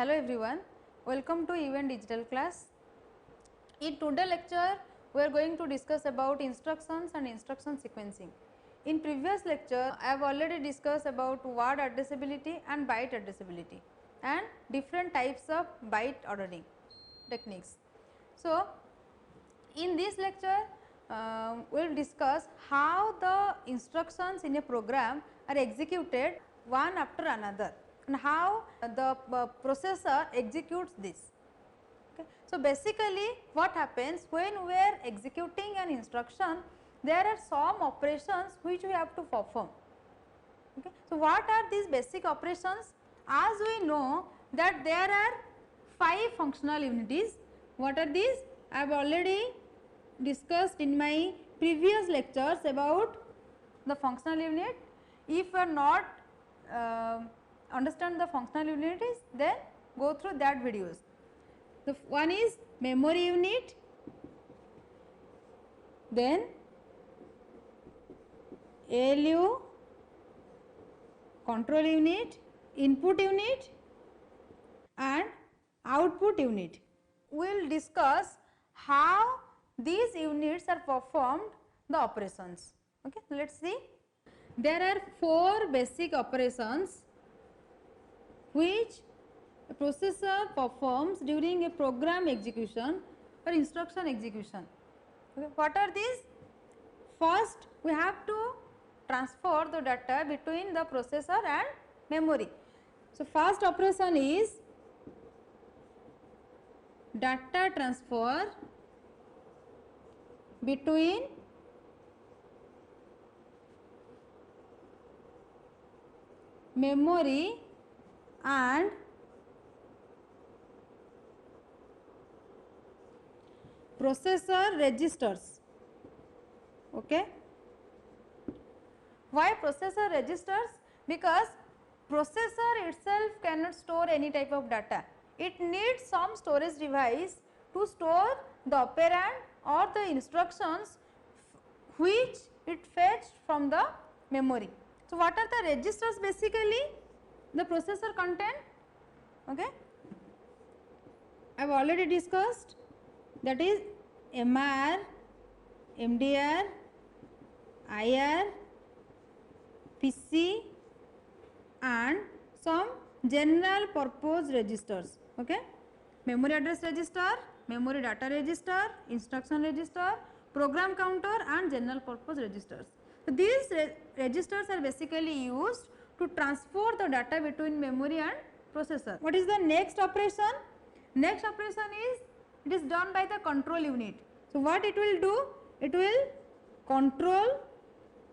Hello everyone, welcome to Event Digital class. In today's lecture, we are going to discuss about instructions and instruction sequencing. In previous lecture, I have already discussed about word addressability and byte addressability and different types of byte ordering techniques. So, in this lecture, we will discuss how the instructions in a program are executed one after another and how the processor executes this. Okay. So, basically what happens when we are executing an instruction, there are some operations which we have to perform. Okay. So, what are these basic operations? As we know that there are 5 functional unities. What are these? I have already discussed in my previous lectures about the functional unit. If you are not understand the functional unities, then go through that videos. The one is memory unit, then ALU, control unit, input unit and output unit. We will discuss how these units are performed the operations. Okay, let us see. There are 4 basic operations which a processor performs during a program execution or instruction execution. Okay. What are these? First, we have to transfer the data between the processor and memory. So, first operation is data transfer between memory and processor registers. Okay. Why processor registers? Because processor itself cannot store any type of data. It needs some storage device to store the operand or the instructions which it fetched from the memory. So, what are the registers basically? The processor content. Okay. I have already discussed, that is MR, MDR, IR, PC and some general purpose registers. Okay. Memory address register, memory data register, instruction register, program counter and general purpose registers. So, these registers are basically used to transfer the data between memory and processor. What is the next operation? Next operation is, it is done by the control unit. So, what it will do? It will control,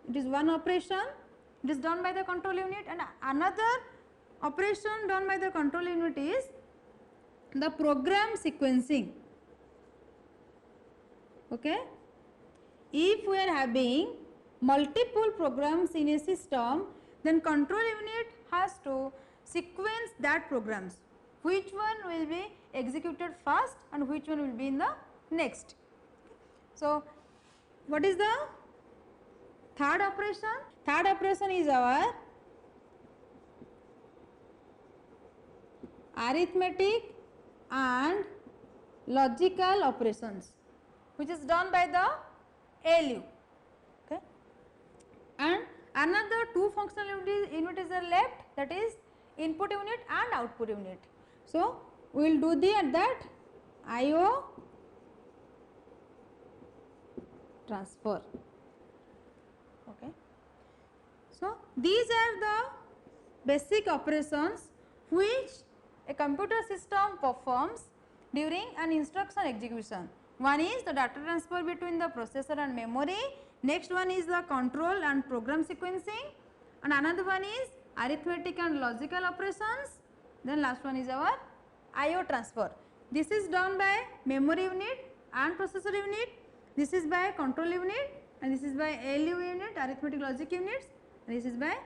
it is one operation, it is done by the control unit, and another operation done by the control unit is the program sequencing. Okay. If we are having multiple programs in a system, then control unit has to sequence that programs, which one will be executed first and which one will be in the next. So, what is the third operation? Third operation is our arithmetic and logical operations, which is done by the ALU. Okay. And another 2 functional units are left, that is input unit and output unit. So, we will do that IO transfer. Okay. So, these are the basic operations which a computer system performs during an instruction execution. One is the data transfer between the processor and memory, next one is the control and program sequencing, and another one is arithmetic and logical operations, then last one is our IO transfer. This is done by memory unit and processor unit, this is by control unit and this is by ALU unit, arithmetic logic units, and this is by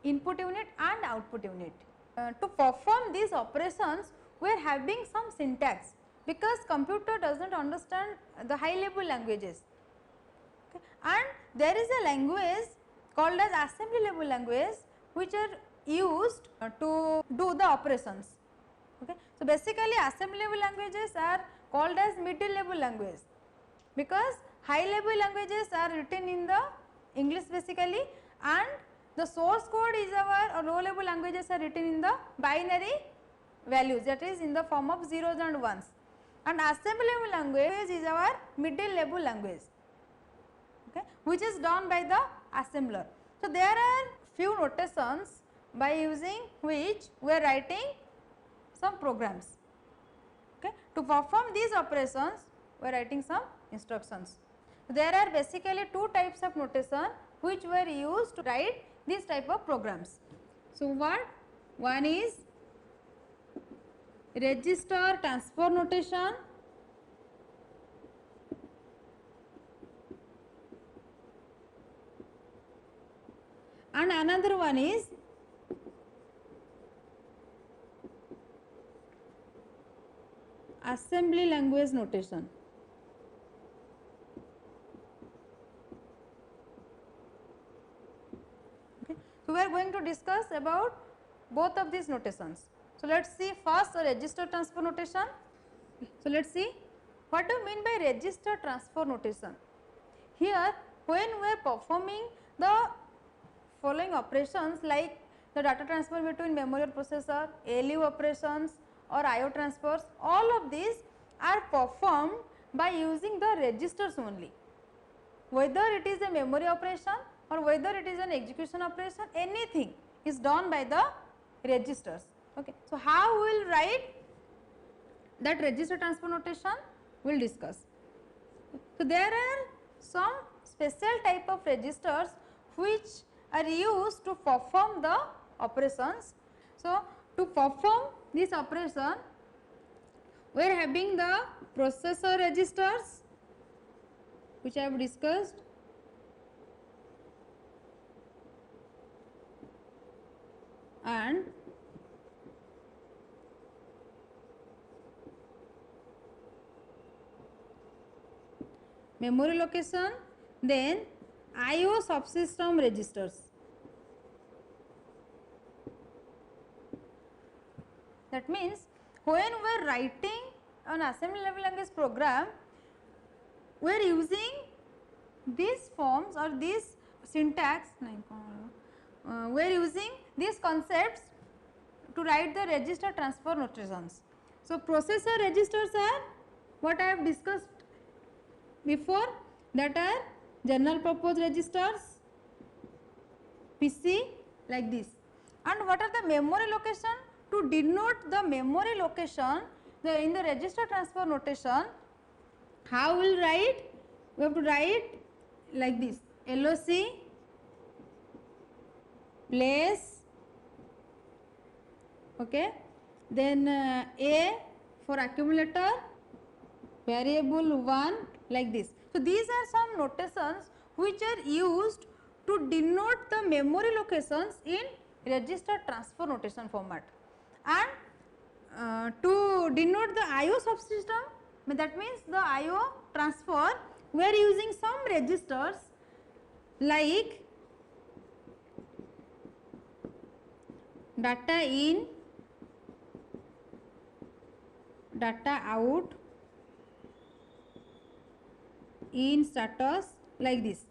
input unit and output unit. To perform these operations, we are having some syntax because computer does not understand the high level languages. Okay. And there is a language called as assembly level language which are used to do the operations. Okay. So, basically assembly level languages are called as middle level language, because high level languages are written in the English basically, and the source code is our low level languages are written in the binary values, that is in the form of zeros and ones, and assembly level language is our middle level language, okay, which is done by the assembler. So, there are few notations by using which we are writing some programs. Okay. To perform these operations, we are writing some instructions. There are basically two types of notation which were used to write these type of programs. So, what? One is register transfer notation, and another one is assembly language notation. Okay. So, we are going to discuss about both of these notations. So, let us see first a register transfer notation. So, let us see what do you mean by register transfer notation. Here, when we are performing the following operations like the data transfer between memory or processor, ALU operations or IO transfers, all of these are performed by using the registers only. Whether it is a memory operation or whether it is an execution operation, anything is done by the registers. Okay. So, how we will write that register transfer notation, we will discuss. So, there are some special type of registers which are used to perform the operations. So, to perform this operation, we are having the processor registers which I have discussed, and memory location, then IO subsystem registers. That means, when we are writing an assembly level language program, we are using these forms or this syntax, we are using these concepts to write the register transfer notations. So, processor registers are what I have discussed before, that are general purpose registers, PC like this. And what are the memory location? To denote the memory location in the register transfer notation, how we will write? We have to write like this: LOC place, okay, then A for accumulator, variable 1 like this. So, these are some notations which are used to denote the memory locations in register transfer notation format, and to denote the IO subsystem, that means the IO transfer, we are using some registers like data in, data out, in status like this.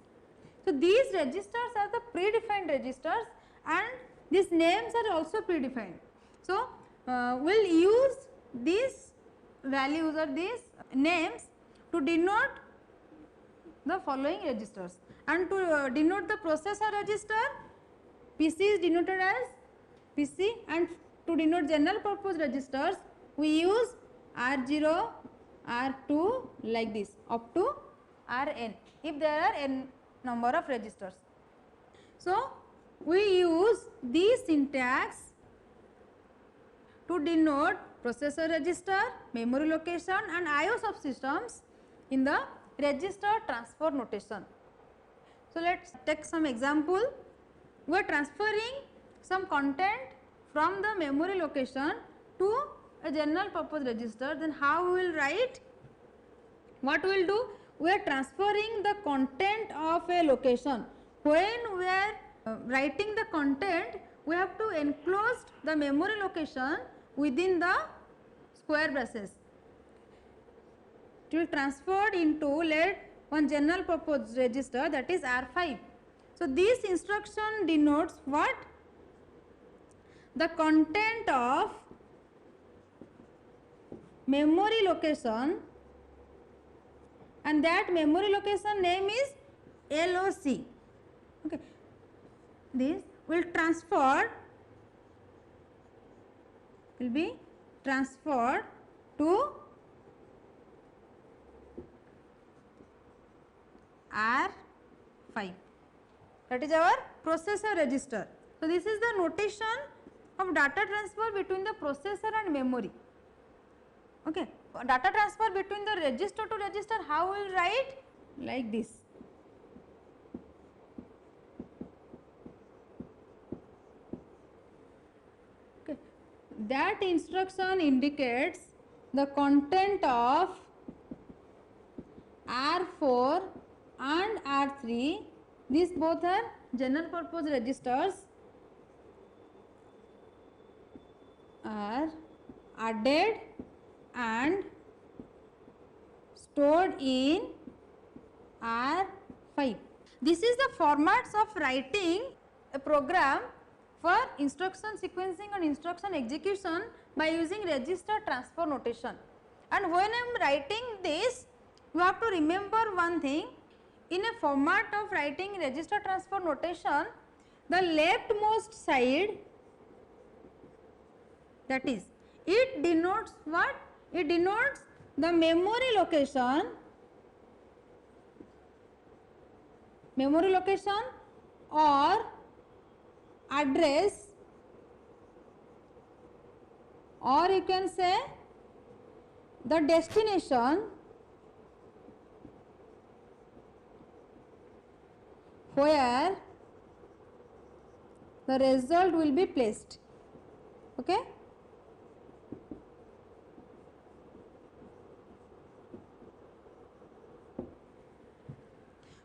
So, these registers are the predefined registers and these names are also predefined. So, we will use these values or these names to denote the following registers, and to denote the processor register, PC is denoted as PC, and to denote general purpose registers we use R0, R2 like this up to Rn if there are n number of registers. So, we use these syntax to denote processor register, memory location and IO subsystems in the register transfer notation. So, let us take some example. We are transferring some content from the memory location to a general purpose register, then how we will write? What we will do? We are transferring the content of a location. When we are writing the content, we have to enclose the memory location within the square braces. It will transferred into let one general purpose register, that is R5. So this instruction denotes what? The content of memory location, and that memory location name is LOC. Okay. This will be transferred to R5. That is our processor register. So this is the notation of data transfer between the processor and memory. Okay. Data transfer between the register to register, how we will write? Like this. Okay. That instruction indicates the content of R4 and R3. These both are general purpose registers are added and stored in R5. This is the formats of writing a program for instruction sequencing and instruction execution by using register transfer notation. And when I am writing this, you have to remember one thing. In a format of writing register transfer notation, the leftmost side, that is, it denotes what? It denotes the memory location or address, or you can say the destination where the result will be placed. Okay.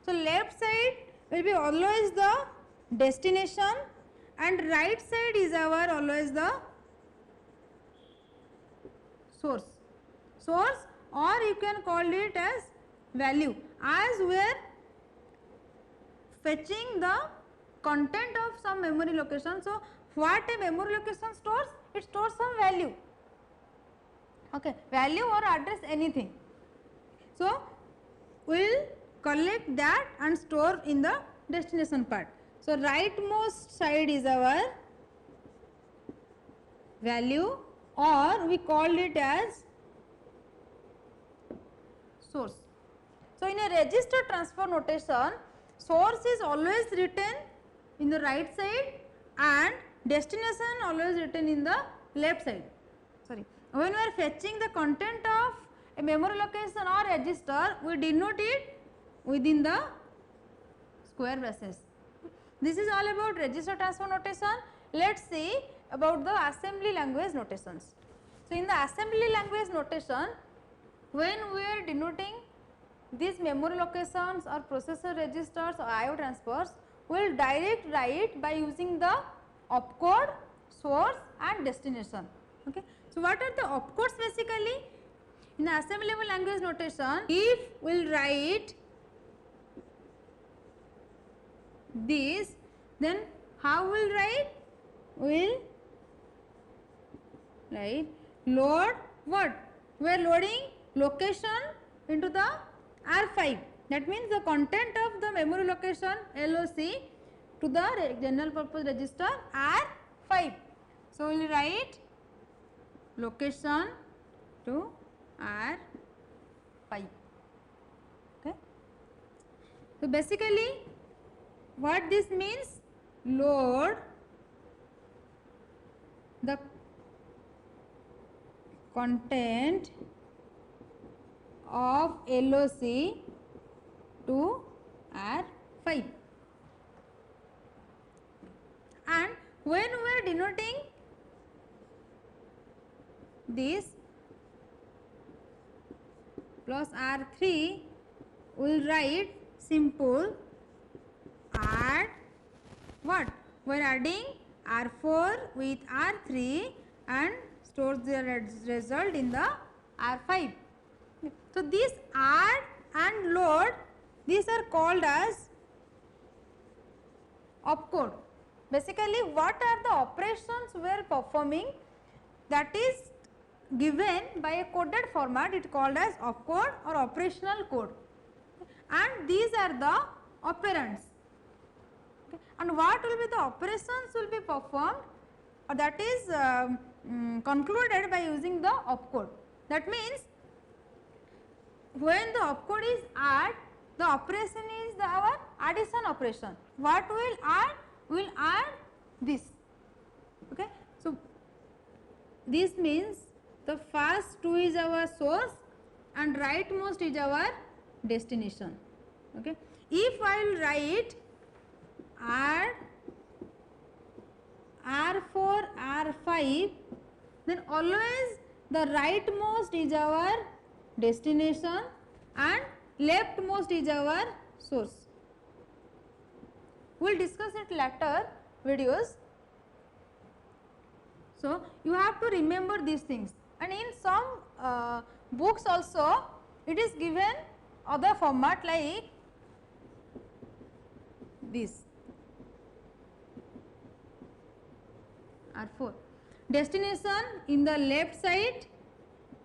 So left side will be always the destination and right side is our always the source, or you can call it as value, as we are fetching the content of some memory location. So what a memory location stores? It stores some value, okay, value or address, anything. So we will collect that and store in the destination part. So rightmost side is our value, or we call it as source. So in a register transfer notation, source is always written in the right side and destination always written in the left side. Sorry, when we are fetching the content of a memory location or register, we denote it within the square braces. This is all about register transfer notation. Let us see about the assembly language notations. So in the assembly language notation, when we are denoting these memory locations or processor registers or IO transfers, we will direct write by using the opcode, source and destination. Okay. So what are the opcodes basically? In the assembly language notation, if we will write this, then how we will write? We will write load what? We are loading location into the R5. That means the content of the memory location LOC to the general purpose register R5. So we will write location to R5. Okay. So basically what this means? Load the content of LOC to R5. And when we are denoting this plus R3, we will write simple add what? We are adding R4 with R3 and stores their result in the R5. So, this add and load, these are called as opcode. Basically, what are the operations we are performing, that is given by a coded format, it is called as opcode or operational code, and these are the operands. Okay. And what will be the operations will be performed, or that is concluded by using the opcode. That means, when the opcode is add, the operation is our addition operation. What will add? Will add this. Okay. So, this means the first 2 is our source and rightmost is our destination. Okay. If I will write add R4 R5, then always the rightmost is our destination and leftmost is our source. We will discuss it later videos. So, you have to remember these things, and in some books also it is given other format like this R4, destination in the left side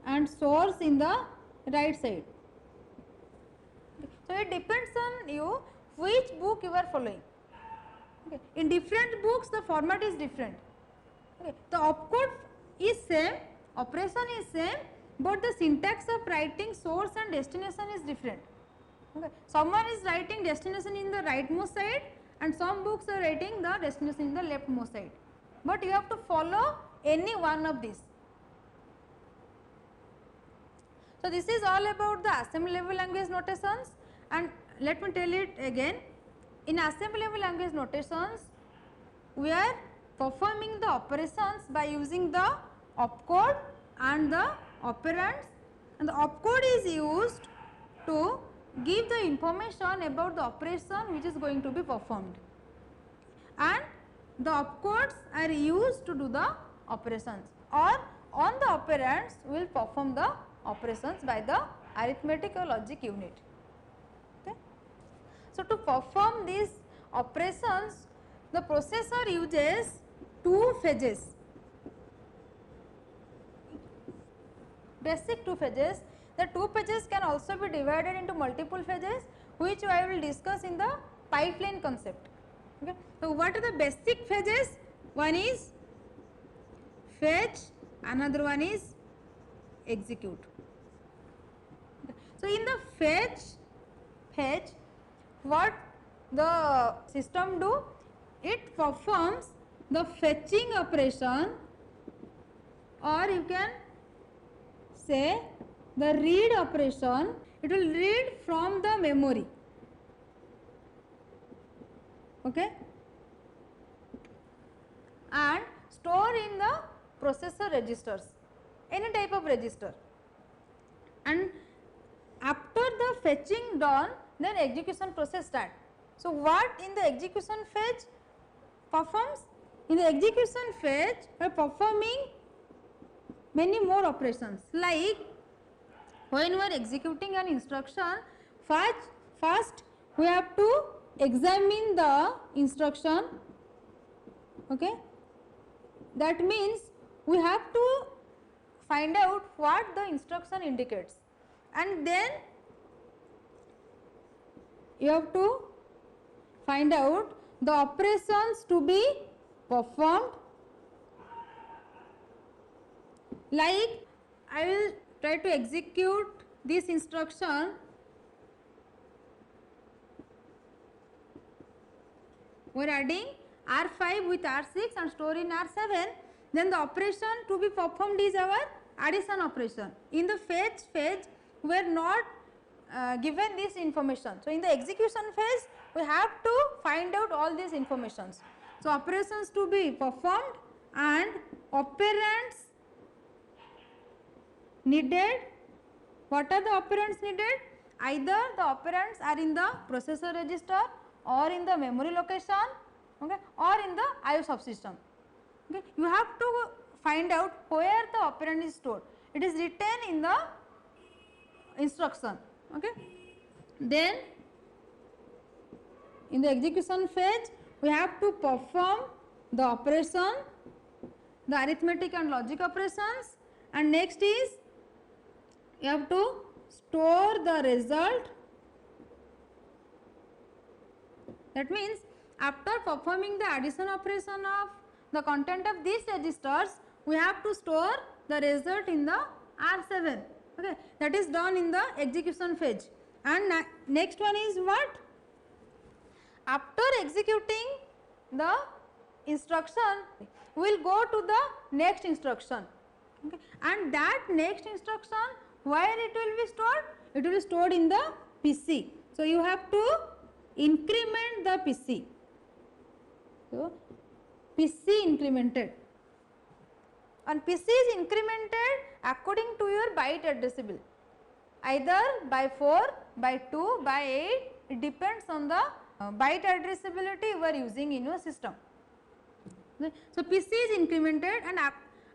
and source in the right side. So, it depends on you which book you are following. Okay. In different books the format is different. Okay. The opcode is same, operation is same, but the syntax of writing source and destination is different. Okay. Someone is writing destination in the rightmost side and some books are writing the destination in the leftmost side, but you have to follow any one of these. So, this is all about the assembly level language notations, and let me tell it again. In assembly level language notations, we are performing the operations by using the opcode and the operands, and the opcode is used to give the information about the operation which is going to be performed, and the opcodes are used to do the operations, or on the operands we will perform the operations by the arithmetic or logic unit. Okay. So, to perform these operations, the processor uses 2 phases, basic 2 phases. The 2 phases can also be divided into multiple phases, which I will discuss in the pipeline concept. Okay. So, what are the basic phases? One is fetch, another one is execute. Okay. So, in the fetch, what the system do? It performs the fetching operation, or you can say the read operation. It will read from the memory. Okay, and store in the processor registers, any type of register, and after the fetching done, then execution process start. So, what in the execution fetch performs? In the execution fetch we are performing many more operations, like when we are executing an instruction, first we have to examine the instruction. Okay. That means we have to find out what the instruction indicates, and then you have to find out the operations to be performed. Like I will try to execute this instruction. We are adding R5 with R6 and store in R7, then the operation to be performed is our addition operation. In the fetch phase we are not given this information. So, in the execution phase we have to find out all these informations. So, operations to be performed and operands needed. What are the operands needed? Either the operands are in the processor register or in the memory location, okay, or in the IO subsystem. Okay. You have to find out where the operand is stored. It is written in the instruction. Okay. Then in the execution phase, we have to perform the operation, the arithmetic and logic operations, and next is you have to store the result. That means after performing the addition operation of the content of these registers, we have to store the result in the R7. Okay, that is done in the execution phase. And next one is what? After executing the instruction, we will go to the next instruction. Okay. And that next instruction, where it will be stored? It will be stored in the PC. So you have to increment the PC. So PC incremented, and PC is incremented according to your byte addressable, either by 4, by 2, by 8, it depends on the byte addressability you are using in your system. So PC is incremented, and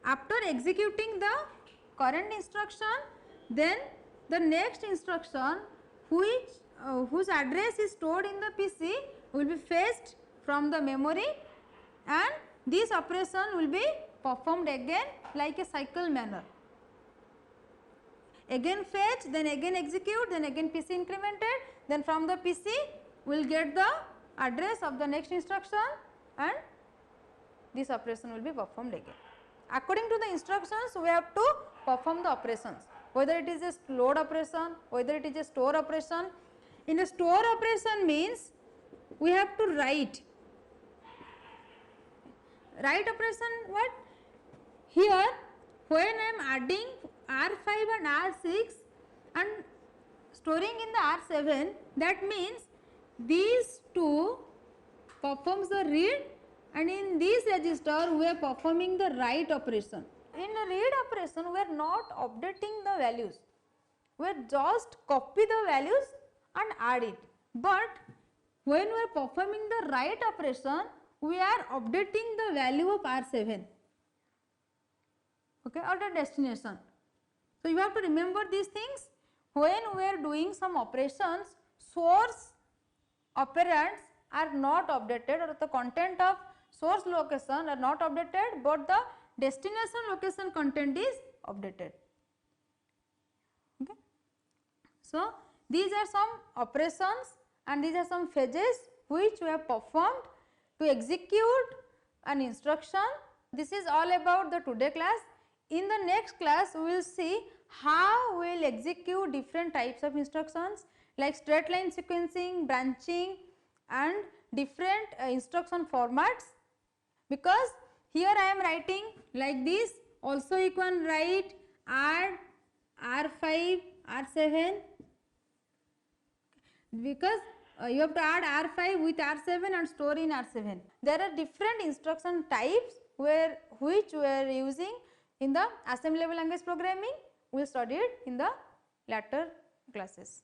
after executing the current instruction, then the next instruction whose address is stored in the PC will be fetched from the memory, and this operation will be performed again like a cycle manner. Again fetch, then again execute, then again PC incremented, then from the PC we will get the address of the next instruction, and this operation will be performed again. According to the instructions, we have to perform the operations, whether it is a load operation, whether it is a store operation. In a store operation means we have to write. Write operation what? Here when I am adding R5 and R6 and storing in the R7, that means these two performs the read, and in this register we are performing the write operation. In the read operation we are not updating the values, we are just copy the values and add it, but when we are performing the write operation we are updating the value of R7, okay, or the destination. So you have to remember these things. When we are doing some operations, source operands are not updated, or the content of source location are not updated, but the destination location content is updated. Okay. So these are some operations and these are some phases which we have performed to execute an instruction. This is all about the today class. In the next class we will see how we will execute different types of instructions like straight line sequencing, branching and different instruction formats, because here I am writing like this. Also you can write add R5, R7, because you have to add R5 with R7 and store in R7. There are different instruction types which we are using in the assembly level language programming. We will study it in the later classes.